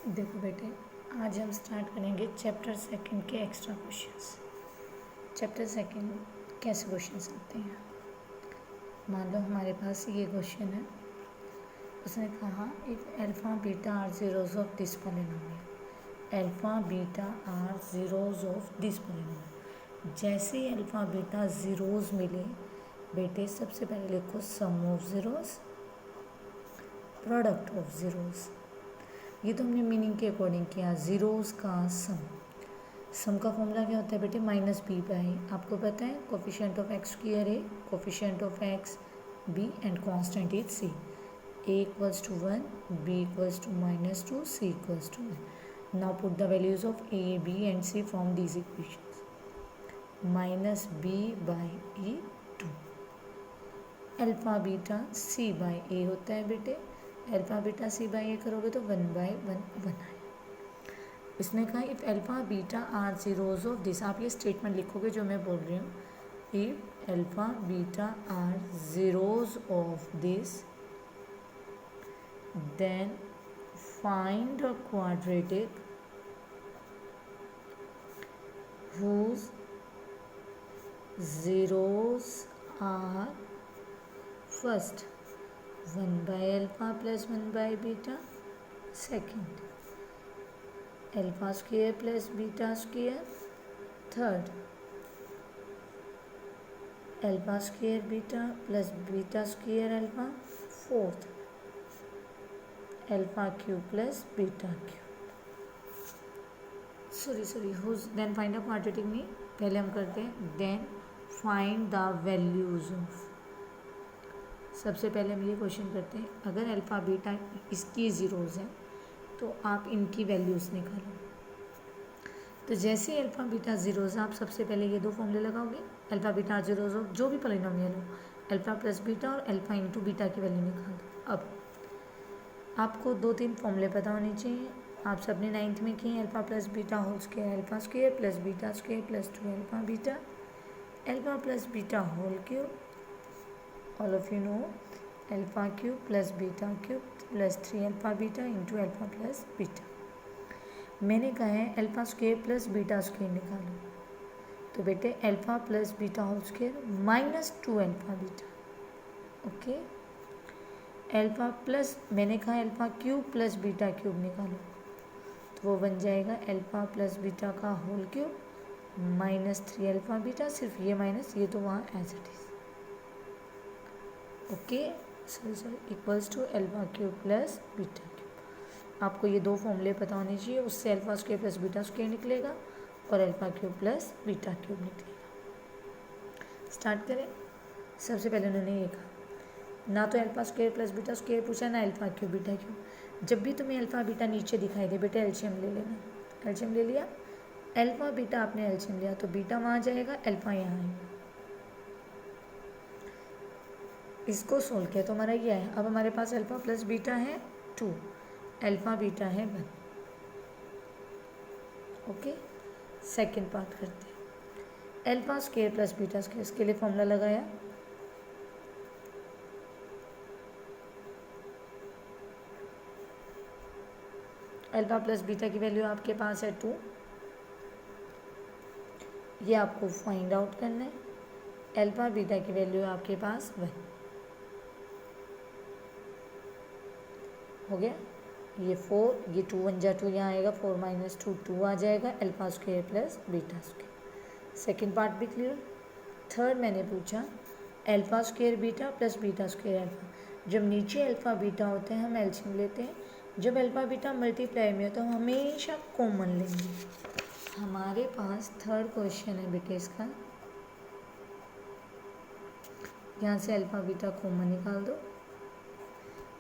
देखो बेटे, आज हम स्टार्ट करेंगे चैप्टर सेकंड के एक्स्ट्रा क्वेश्चंस। चैप्टर सेकंड कैसे क्वेश्चंस आते हैं। मान लो हमारे पास ये क्वेश्चन है, उसने कहा if alpha beta are zeros of this polynomial, alpha beta are zeros of this polynomial. जैसे ही अल्फा बीटा जीरोज मिले बेटे, सबसे पहले लिखो sum of zeros, product of zeros. ये तो हमने मीनिंग के अकॉर्डिंग किया। जीरोज का सम का फॉर्मूला क्या होता है बेटे, माइनस बी बाई, आपको पता है coefficient of x square a, coefficient of x b and constant is c. A equals to 1, b equals to -2, c equals to 1। Now put the values of a b and c from these equations. Minus b by a 2, alpha beta c by a होता है बेटे। Alpha beta c by a करोगे तो 1/1 आए। इसने कहा if alpha beta are zeros of this, आप ये स्टेटमेंट लिखोगे जो मैं बोल रही हूँ। If alpha beta are zeros of this then find a quadratic whose zeros are first 1/alpha plus 1/beta, second alpha square plus beta square, third alpha square beta plus beta square alpha, fourth alpha cube plus beta cube। Sorry whose then find a quadratic नहीं, पहले हम करते हैं then find the values of। सबसे पहले हम ये question करते हैं, अगर अल्फा बीटा इसकी जीरोज हैं तो आप इनकी वैल्यूज़ निकालो। तो जैसे ही अल्फा बीटा जीरोज, आप सबसे पहले ये दो फॉर्मूले लगाओगे। अल्फा बीटा जीरोज ऑफ जो भी पॉलिनोमियल हो, अल्फा प्लस बीटा और अल्फा इंटू बीटा की वैल्यू निकाल दो। अब आपको 2-3 फॉर्मूले पता होने चाहिए। आप सबने 9th में किए, alpha plus beta whole square, alpha square plus beta square plus 2 alpha beta, alpha plus beta whole cube, all of you know, alpha cube plus beta cube plus 3 alpha beta into alpha plus beta. मैंने कहा है alpha square plus beta square निकालो, तो बेटे alpha plus beta whole square -2 alpha beta, okay. Alpha plus, मैंने कहा alpha cube plus beta cube निकालो, तो वो बन जाएगा अल्फा प्लस बीटा का होल क्यूब -3 अल्फा बीटा, सिर्फ ये माइनस, ये तो वहाँ as it is, okay. Sorry equals to alpha cube plus beta cube. आपको ये दो फॉर्मूले पता होने चाहिए, उससे alpha square plus beta square निकलेगा और alpha cube plus beta cube निकलेगा। स्टार्ट करें। सबसे पहले उन्होंने ये कहा, ना तो alpha square plus beta square पूछा, ना अल्फा क्यूब बीटा क्यूब। जब भी तुम्हें अल्फा बीटा नीचे दिखाई दे बेटा, एलसीएम ले लेना। एलसीएम ले लिया, अल्फा बीटा आपने एलसीएम लिया तो बीटा वहाँ जाएगा, अल्फा यहाँ आएगा। इसको सोल्व किया तो हमारा ये है। अब हमारे पास अल्फा प्लस बीटा है 2, अल्फा बीटा है 1, ओके। सेकेंड पार्ट करते हैं। Alpha square plus beta square, इसके लिए फॉर्मूला लगाया, अल्फा प्लस बीटा की वैल्यू आपके पास है 2, ये आपको फाइंड आउट करना है। अल्फा बीटा की वैल्यू आपके पास 1 हो गया। ये 4, ये 2 1 जा 2 यहाँ आएगा, 4 - 2 2 आ जाएगा, alpha square plus beta square. Second part भी क्लियर। थर्ड मैंने पूछा alpha square beta plus beta square alpha. जब नीचे अल्फा बीटा होते हैं हम एलसीएम लेते हैं, जब अल्फा बीटा मल्टीप्लाई में होता है हम हमेशा कॉमन लेंगे। हमारे पास थर्ड क्वेश्चन है बेटे इसका, यहाँ से अल्फा बीटा कॉमन निकाल दो।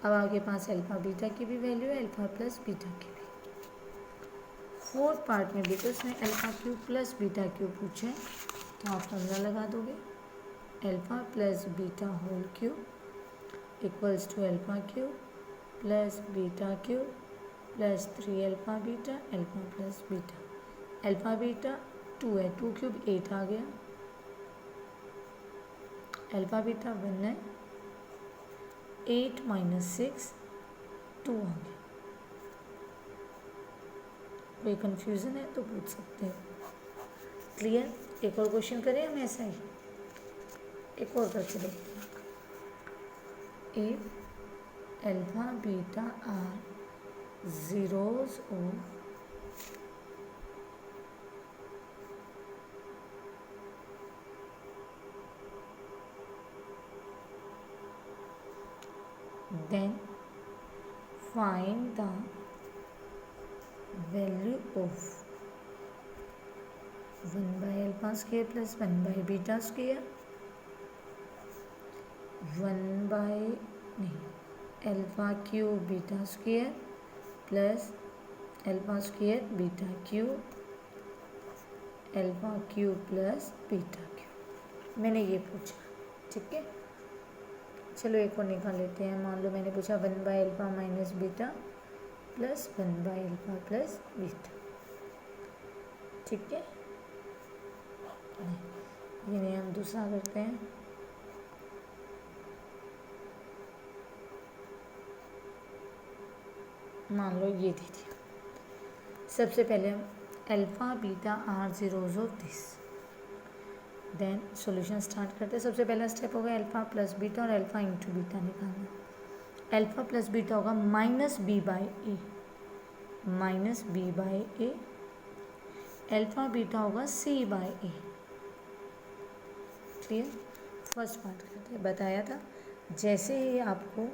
अब आपके पास अल्फा बीटा की भी वैल्यू है, अल्फा प्लस बीटा की भी। फोर्थ पार्ट में बेटे उसने alpha cube plus beta cube पूछे, तो आप फॉर्मूला लगा दोगे, alpha plus beta whole cube equals to alpha cube plus beta cube plus 3 alpha beta, alpha plus beta. Alpha beta 2 है, 2 क्यूब 8 आ गया, अल्फा बीटा 1 है, 8 - 6 2 आ गया। कोई कन्फ्यूज़न है तो पूछ सकते हो। क्लियर? एक और क्वेश्चन करें हम ऐसा ही, एक और करके देखते हैं। If alpha beta are zeros of then find the value of 1 by alpha square plus 1 by beta square 1 by alpha cube beta square plus alpha square beta cube alpha cube plus beta cube। मैंने ये पूछा, ठीक है। चलो एक और निकाल लेते हैं। मान लो मैंने पूछा 1 by alpha minus beta plus 1 by alpha plus beta, ठीक है। ये नहीं, हम दूसरा करते हैं। मान लो ये दे दिया। सबसे पहले हम alpha beta are zeros of this, then solution start करते हैं। सबसे पहला स्टेप होगा अल्फा प्लस बीटा और अल्फा इंटू बीटा निकालना। अल्फा प्लस बीटा होगा minus b by a, minus b by a. Alpha beta होगा c by a. Clear? First part करते हैं। बताया था जैसे ही आपको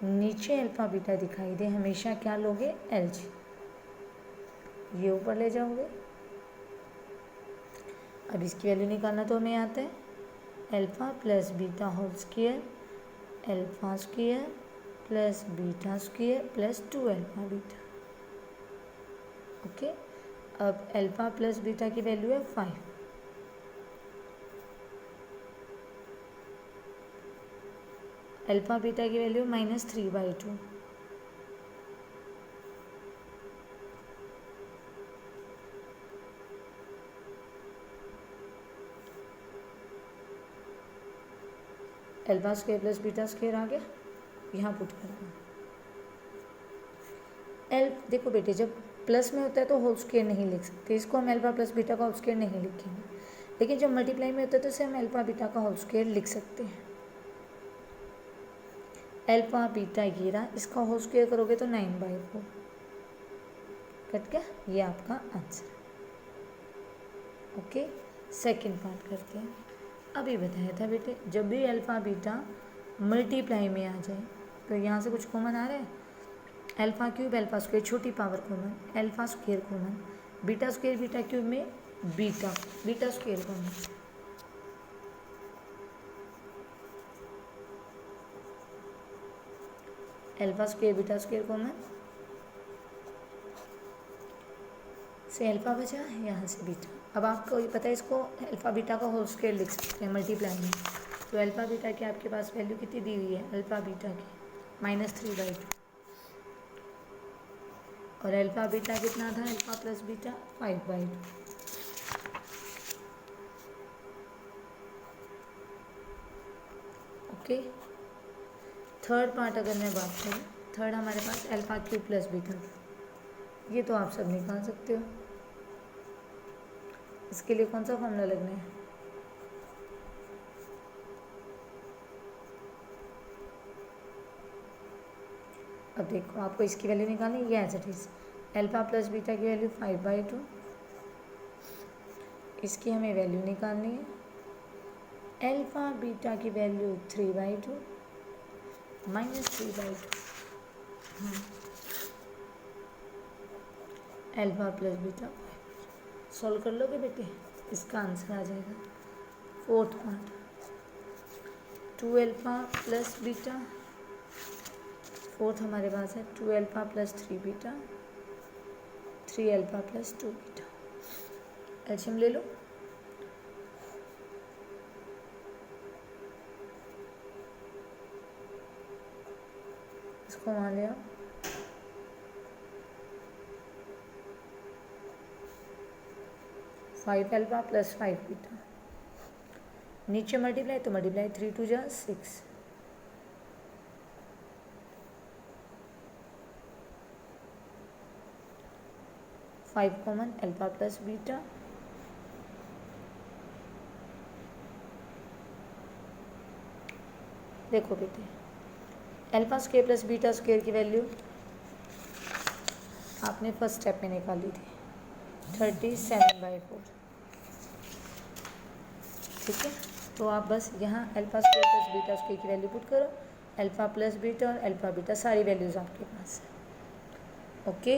नीचे अल्फा बीटा दिखाई दे हमेशा क्या लोगे, एल जी, ये ऊपर ले जाओगे। अब इसकी वैल्यू निकालना तो हमें आता है, alpha plus beta whole square alpha square plus beta square plus 2 alpha beta. Okay, अब अल्फा प्लस बीटा की वैल्यू है 5, अल्फा बीटा की value -3/2, alpha square plus beta square आ गया, यहाँ पुट कर दो। देखो बेटे, जब प्लस में होता है तो होल स्क्वायर नहीं लिख सकते, इसको हम अल्फा प्लस बीटा का होल स्क्वायर नहीं लिखेंगे। लेकिन जब मल्टीप्लाई में होता है तो इसे हम अल्फा बीटा का होल स्क्वायर लिख सकते हैं। अल्फा बीटा ये रहा, इसका होल स्क्वायर करोगे तो 9/4 कट गया, ये आपका आंसर है। ओके, सेकंड पार्ट करते हैं। अभी बताया था बेटे, जब भी अल्फा बीटा मल्टीप्लाई में आ जाए तो यहाँ से कुछ कॉमन आ रहा है, अल्फा क्यूब अल्फा स्क्वायर छोटी power common, alpha square common, beta square beta cube में beta square common. Alpha square beta square common से अल्फा बचा, यहाँ से बीटा। अब आपको ये पता है इसको अल्फा बीटा का होल स्क्वायर लिख सकते हैं मल्टीप्लाई में। तो अल्फा बीटा की आपके पास वैल्यू कितनी दी हुई है, अल्फा बीटा की -3/2, और अल्फा बीटा कितना था, alpha plus beta 5/2। Okay, third part अगर मैं बात करूँ, थर्ड हमारे पास अल्फा क्यूब प्लस बीटा, ये तो आप सब निकाल सकते हो। इसके लिए कौन सा फॉर्मूला लगना है, अब देखो आपको इसकी वैल्यू निकालनी है, ये as it is alpha plus beta की वैल्यू 5/2, इसकी हमें वैल्यू निकालनी है, अल्फा बीटा की value 3/2 -3/2, alpha plus beta. Solve कर लोगे बेटे, इसका आंसर आ जाएगा। Fourth part 2 alpha plus beta, fourth हमारे पास है 2 alpha plus 3 beta, 3 alpha plus 2 beta. LCM ले लो, इसको वहाँ ले आओ, फाइव अल्फा प्लस 5 बीटा, नीचे मल्टीप्लाई तो मल्टीप्लाई 3 2 जा 6, 5 कॉमन, अल्फा प्लस बीटा, देखो बेटे alpha square plus beta square की वैल्यू आपने फर्स्ट स्टेप में निकाली थी 37/4, ठीक है। तो आप बस यहाँ alpha square plus beta square की वैल्यू पुट करो, अल्फा प्लस बीटा और अल्फा बीटा सारी वैल्यूज़ आपके पास है। ओके,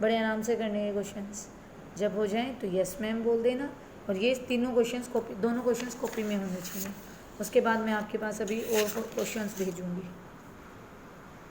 बड़े आराम से करने के क्वेश्चंस, जब हो जाएं तो यस मैम बोल देना, और ये तीनों क्वेश्चंस कॉपी, दोनों क्वेश्चंस कॉपी में होने चाहिए। उसके बाद मैं आपके पास अभी और क्वेश्चंस भेजूँगी।